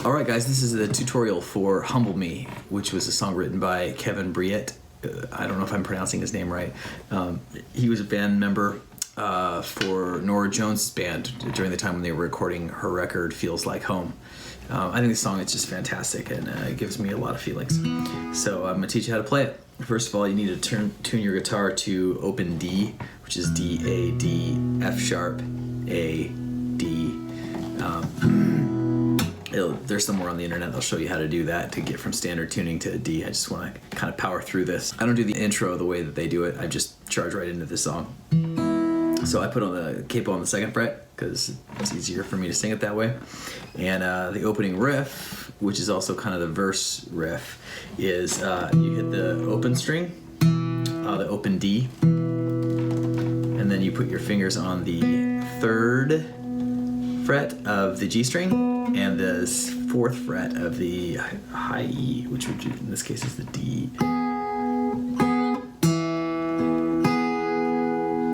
Alright guys, this is the tutorial for Humble Me, which was a song written by Kevin Briette. I don't know if I'm pronouncing his name right. He was a band member for Norah Jones' band during the time when they were recording her record, Feels Like Home. I think the song is just fantastic and it gives me a lot of feelings. So I'm going to teach you how to play it. First of all, you need to tune your guitar to open D, which is D, A, D, F sharp, A, D. There's somewhere on the internet that'll show you how to do that to get from standard tuning to a D. I just want to kind of power through this. I don't do the intro the way that they do it. I just charge right into this song. So I put on the capo on the 2nd fret because it's easier for me to sing it that way. And the opening riff, which is also kind of the verse riff, is you hit the open string, the open D, and then you put your fingers on the 3rd fret of the G string and the 4th fret of the high E, which would in this case is the D.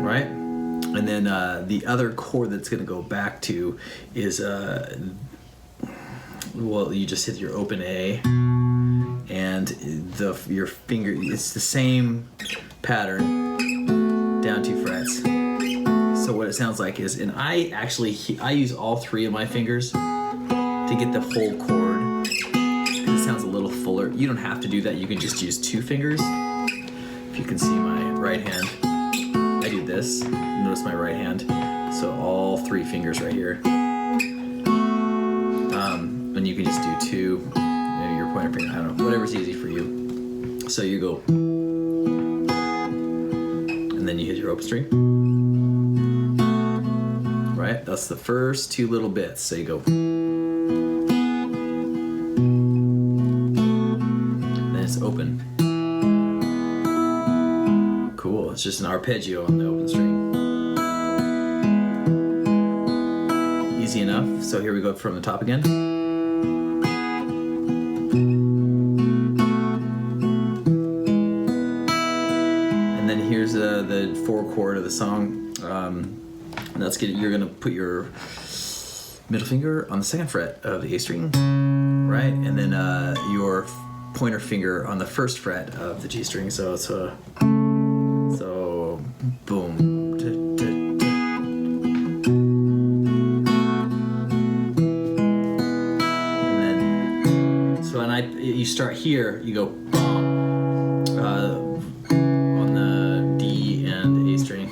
Right? And then the other chord that's going to go back to is, well, you just hit your open A, and your finger, it's the same pattern, down 2 frets. So what it sounds like is, and I use all 3 of my fingers to get the whole chord, because it sounds a little fuller. You don't have to do that, you can just use 2 fingers. If you can see my right hand, I do this. Notice my right hand. So all 3 fingers right here. And you can just do 2. Maybe your pointer finger. I don't know. Whatever's easy for you. So you go, and then you hit your open string. Right. That's the first 2 little bits. So you go. Then it's open. Cool. It's just an arpeggio on the open string. Easy enough. So here we go from the top again. And then here's the 4 chord of the song. And that's good. You're gonna put your middle finger on the 2nd fret of the A string, right? And then your pointer finger on the 1st fret of the G string. So it's so boom. You start here, you go on the D and A string.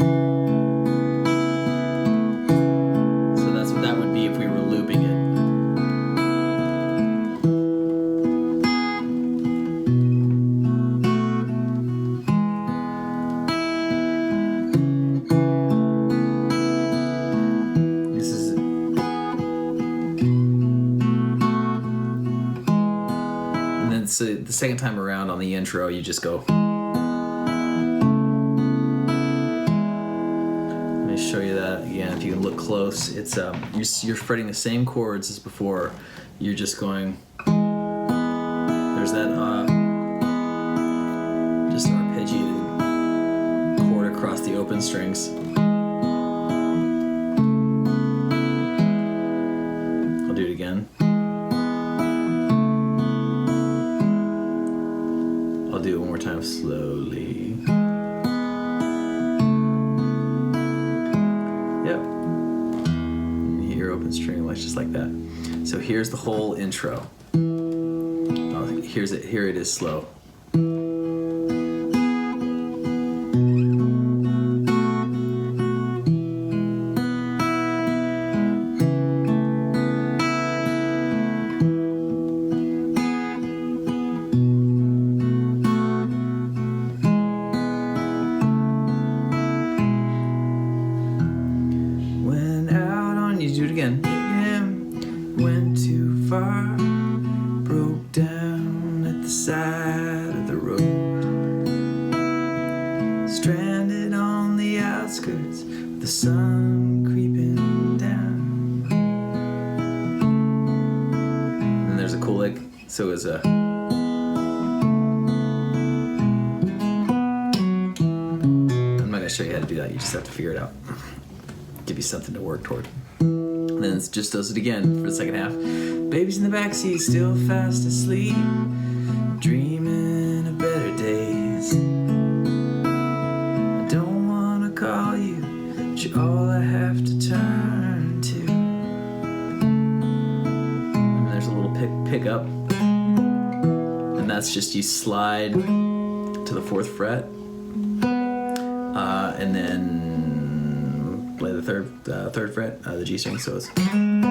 So that's what that would be if we were looping it. This is it. So the second time around on the intro, you just go. Let me show you that again. If you can look close, it's you're fretting the same chords as before. You're just going. There's that just an arpeggiated chord across the open strings. I'll do it again. I'll do it one more time slowly. Yep. And you hit your open string just like that. So here's the whole intro. Oh, here it is slow. Do it again. Went too far, broke down at the side of the road, stranded on the outskirts, the sun creeping down. And there's a cool lick. So is a. I'm not gonna show you how to do that. You just have to figure it out. Give you something to work toward. And then it just does it again for the second half. Baby's in the backseat, still fast asleep, dreaming of better days. I don't wanna call you, but you're all I have to turn to. And there's a little pick up, and that's just you slide to the 4th fret, and then play the third fret, the G string, so it's open.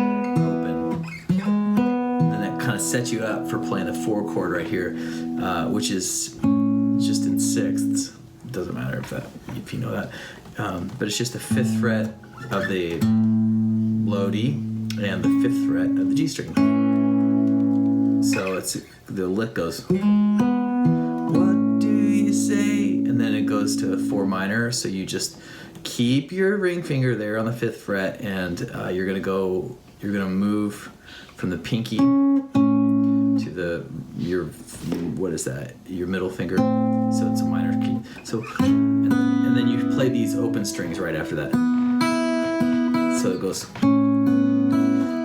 And then that kind of sets you up for playing the 4 chord right here, which is just in 6ths. It doesn't matter if you know that, but it's just the 5th fret of the low D and the 5th fret of the G string. So it's the lick goes, what do you say? And then it goes to a 4 minor, so you just keep your ring finger there on the 5th fret, and you're gonna move from the pinky to your middle finger, so it's a minor key. So and then you play these open strings right after that. So it goes,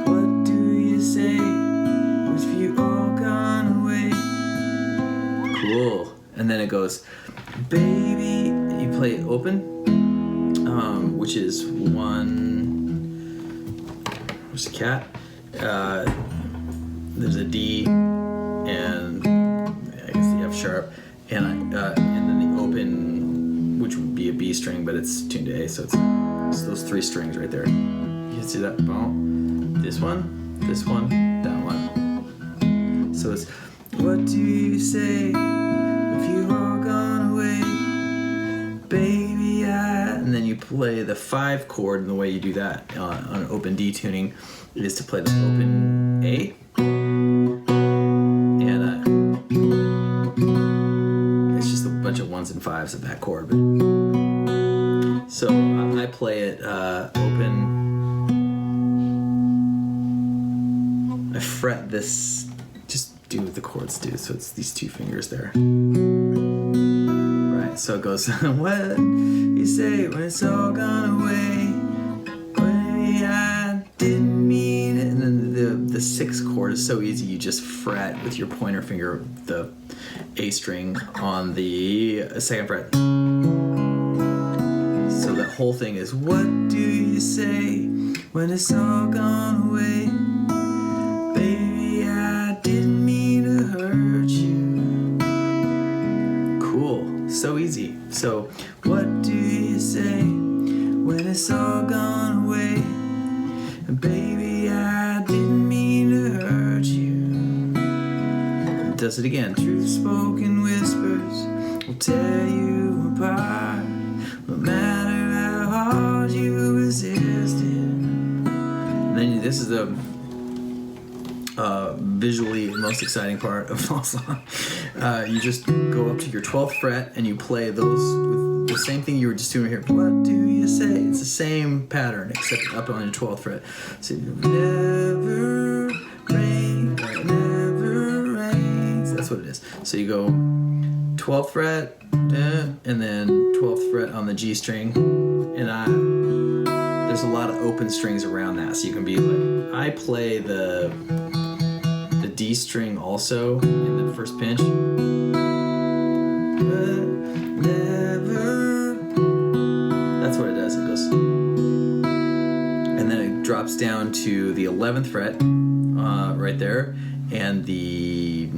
what do you say? Wish you all gone away. Cool. And then it goes, baby. You play open, which is 1. Where's the cat? There's a D, and I guess the F sharp, and then the open, which would be a B string, but it's tuned to A, so it's those 3 strings right there. You can see that? Boom. This one, that one. So it's, what do you say if you all gone away, baby? And then you play the 5 chord, and the way you do that on an open D tuning is to play the open A, and it's just a bunch of 1s and 5s of that chord. So I play it open. I fret this, just do what the chords do, so it's these 2 fingers there. Right, so it goes, what you say when it's all gone away, maybe I didn't mean it. And then the 6th chord is so easy, you just fret with your pointer finger the A string on the 2nd fret. So that whole thing is, what do you say when it's all gone away, baby I didn't mean to hurt you. Cool, so easy. So what do you say when it's all gone away, baby I didn't mean to hurt you. It does it again. Truth spoken whispers will tear you apart, no matter how hard you resisted. And then this is the visually most exciting part of the song. You just go up to your 12th fret and you play those with the same thing you were just doing here. What do you say? It's the same pattern except up on your 12th fret. So never rains, never rains. That's what it is. So you go 12th fret, and then 12th fret on the G string, and there's a lot of open strings around that, so you can be like, I play the D string also in the first pinch. That's what it does. It goes, and then it drops down to the 11th fret right there, and the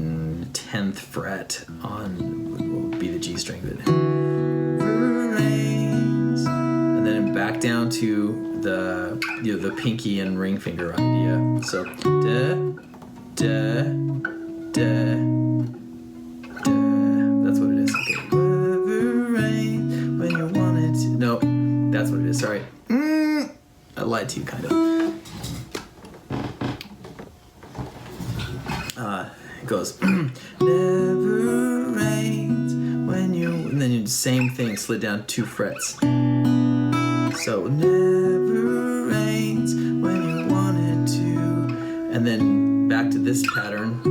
10th fret on what would be the G string. And then back down to the the pinky and ring finger idea. So da da da da. That's what it is. Okay. When you want it to. No, that's what it is. Sorry. I lied to you, kind of. It goes. Never rains when you. And then you do the same thing. Slid down 2 frets. So never rains when you want it to. And then back to this pattern.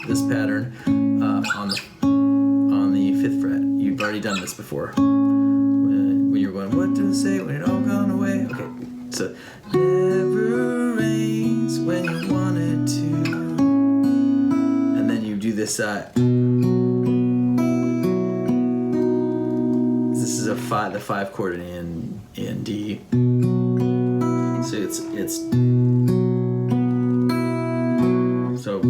This pattern on the 5th fret. You've already done this before. When you're going, what do I say when it all gone away? Okay, so never rains. this is the 5 chord in D. So it's so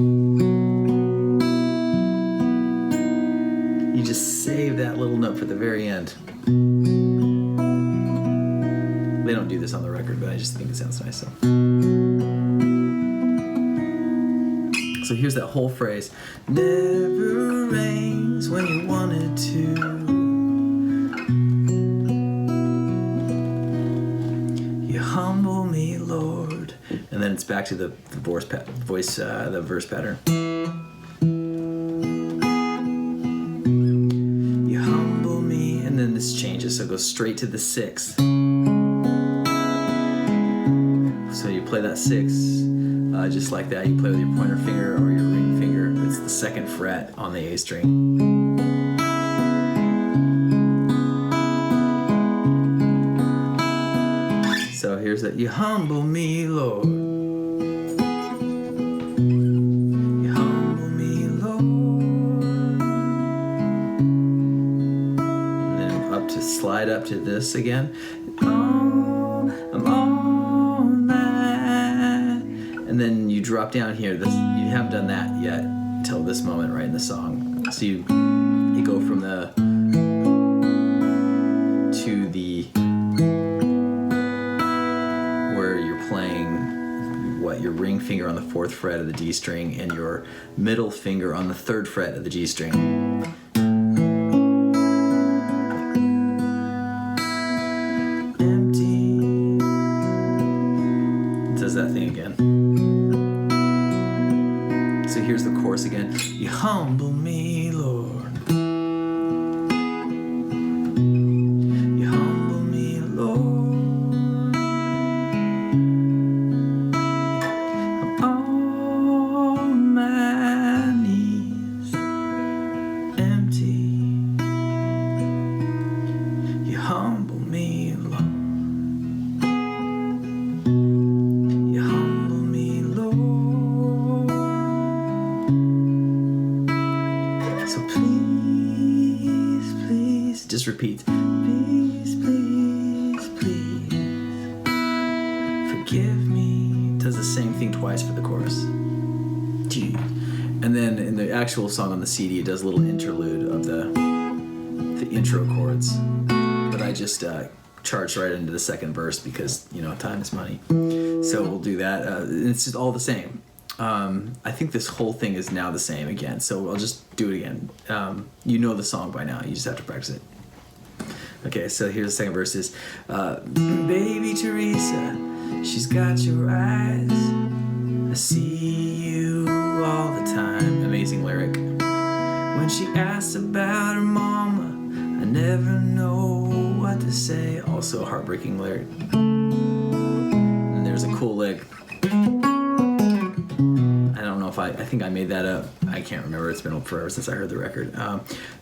you just save that little note for the very end. They don't do this on the record, but I just think it sounds nice. So here's that whole phrase. Never rains when you want it to. You humble me, Lord. And then it's back to the verse pattern. You humble me, and then this changes, so it goes straight to the 6th. So you play that 6, just like that. You play with your pointer finger or your ring finger. It's the 2nd fret on the A string. So here's that. You humble me, Lord. You humble me, Lord. And then slide up to this again. Oh, I'm on that. And then you drop down here. You haven't done that yet until this moment right in the song. So you go from the to the where you're playing your ring finger on the 4th fret of the D string and your middle finger on the 3rd fret of the G string. Empty. It does that thing again. So here's the chorus again. You humble me, Lord. You humble me, Lord. I'm on my knees, empty. You humble me, Lord. You humble me, Lord. So please, please, just repeat. Please, please, please, forgive me. Does the same thing twice for the chorus. Gee. And then in the actual song on the CD, it does a little interlude of the intro chords. But I just charged right into the 2nd verse because, time is money. So we'll do that. It's just all the same. I think this whole thing is now the same again, so I'll just do it again. You know the song by now, you just have to practice it. Okay, so here's the 2nd verse is, Baby Teresa, she's got your eyes, I see you all the time. Amazing lyric. When she asks about her mama, I never know what to say. Also a heartbreaking lyric. And there's a cool lick. I think I made that up. I can't remember. It's been forever since I heard the record.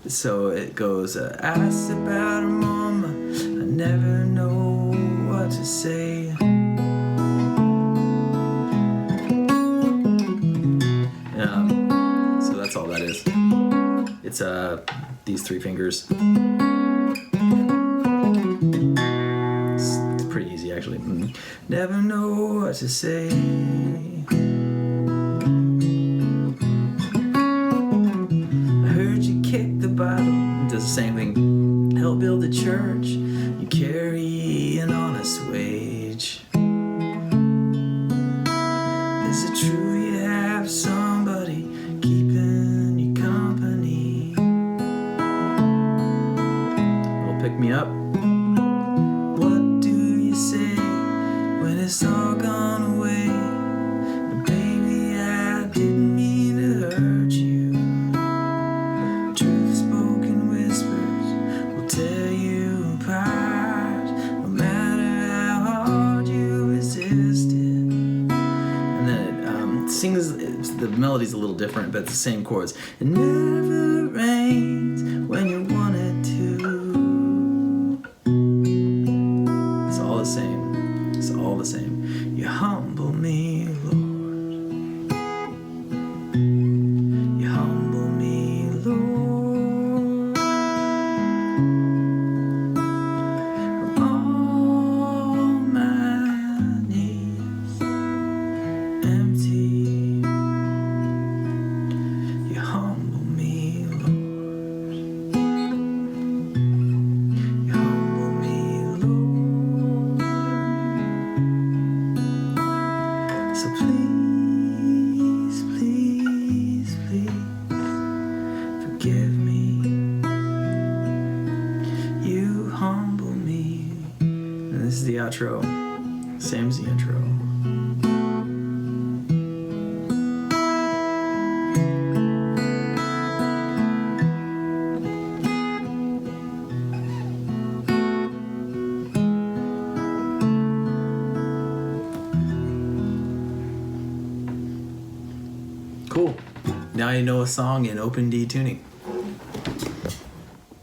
So it goes, ask about her mama, I never know what to say. So that's all that is. It's these 3 fingers. It's pretty easy actually. Never know what to say. Does the same thing. Help build the church. You carry an honest wage. Is it true you have somebody keeping you company? Will pick me up. What do you say when it's all gone away? Baby, I didn't mean to hurt you. Tear you apart, no matter how hard you resisted. And then it sings, the melody's a little different, but it's the same chords. It never rains when you want it to. It's all the same. It's all the same. You humble me, Lord. You humble intro. Same as the intro. Cool. Now you know a song in open D tuning.